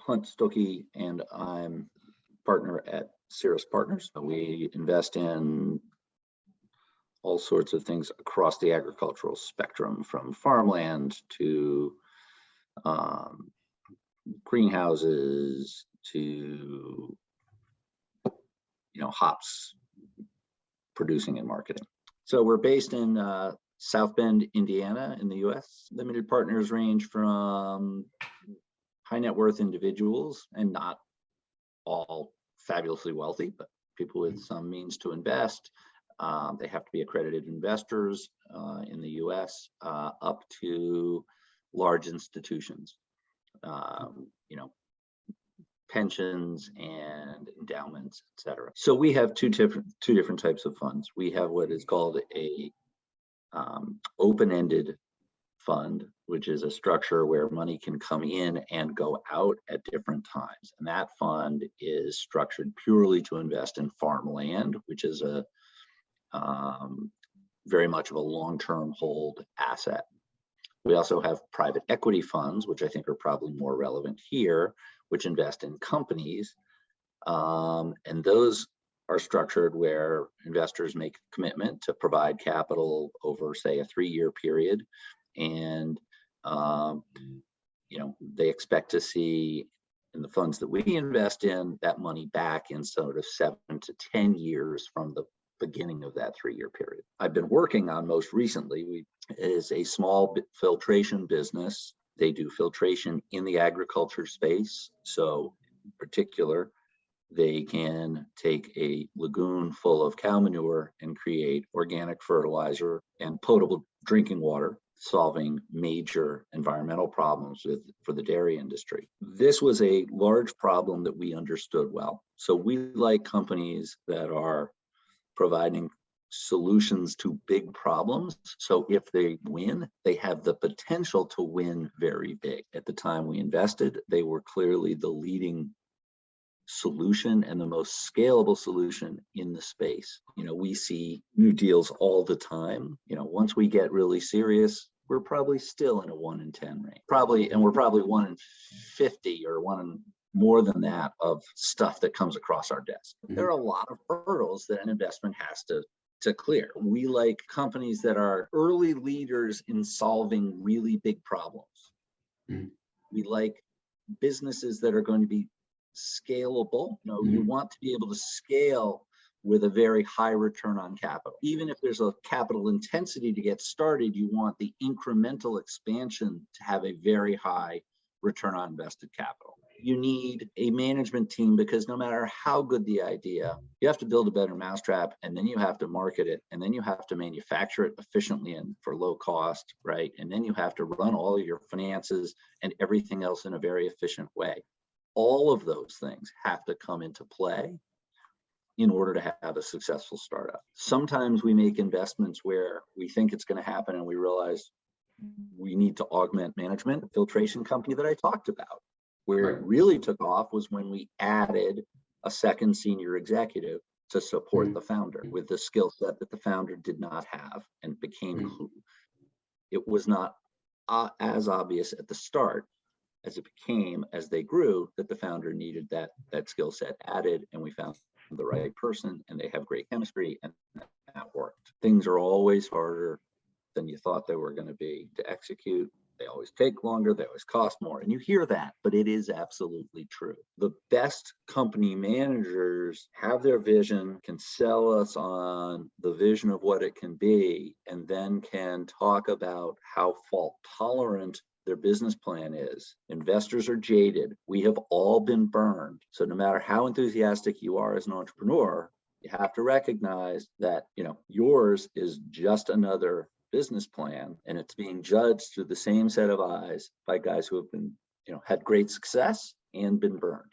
Hunt Stookey, and I'm partner at Ceres Partners. We invest in all sorts of things across the agricultural spectrum, from farmland to greenhouses to hops producing and marketing. So we're based in South Bend, Indiana, in the U.S. Limited partners range from high net worth individuals, and not all fabulously wealthy, but people with some means to invest. They have to be accredited investors in the U.S. Up to large institutions, pensions and endowments, etc. So we have two different types of funds. We have what is called a open-ended fund, which is a structure where money can come in and go out at different times. And that fund is structured purely to invest in farmland, which is a very much of a long-term hold asset. We also have private equity funds, which I think are probably more relevant here, which invest in companies. And those are structured where investors make a commitment to provide capital over, say, a 3-year period. And, they expect to see in the funds that we invest in that money back in sort of 7 to 10 years from the beginning of that 3-year period. I've been working on most recently, is a small filtration business. They do filtration in the agriculture space. So in particular, they can take a lagoon full of cow manure and create organic fertilizer and potable drinking water, solving major environmental problems for the dairy industry. This was a large problem that we understood well. So we like companies that are providing solutions to big problems. So if they win, they have the potential to win very big. At the time we invested, they were clearly the leading solution and the most scalable solution in the space. We see new deals all the time. Once we get really serious, we're probably still in a 1 in 10 range. And we're probably 1 in 50 or 1 in more than that of stuff that comes across our desk. Mm-hmm. There are a lot of hurdles that an investment has to clear. We like companies that are early leaders in solving really big problems. Mm-hmm. We like businesses that are going to be scalable. You want to be able to scale with a very high return on capital. Even if there's a capital intensity to get started, you want the incremental expansion to have a very high return on invested capital. You need a management team, because no matter how good the idea, you have to build a better mousetrap, and then you have to market it, and then you have to manufacture it efficiently and for low cost, right? And then you have to run all of your finances and everything else in a very efficient way. All of those things have to come into play in order to have a successful startup. Sometimes we make investments where we think it's going to happen and we realize we need to augment management. The filtration company that I talked about, where it really took off, was when we added a second senior executive to support the founder with the skill set that the founder did not have, and became who. It was not as obvious at the start as it became as they grew that the founder needed that skill set added, and we found the right person, and they have great chemistry, and that worked. Things are always harder than you thought they were going to be to execute. They always take longer, they always cost more. And you hear that, but it is absolutely true. The best company managers have their vision, can sell us on the vision of what it can be, and then can talk about how fault tolerant their business plan is. Investors are jaded. We have all been burned. So no matter how enthusiastic you are as an entrepreneur, you have to recognize that, yours is just another business plan, and it's being judged through the same set of eyes by guys who have been, had great success and been burned.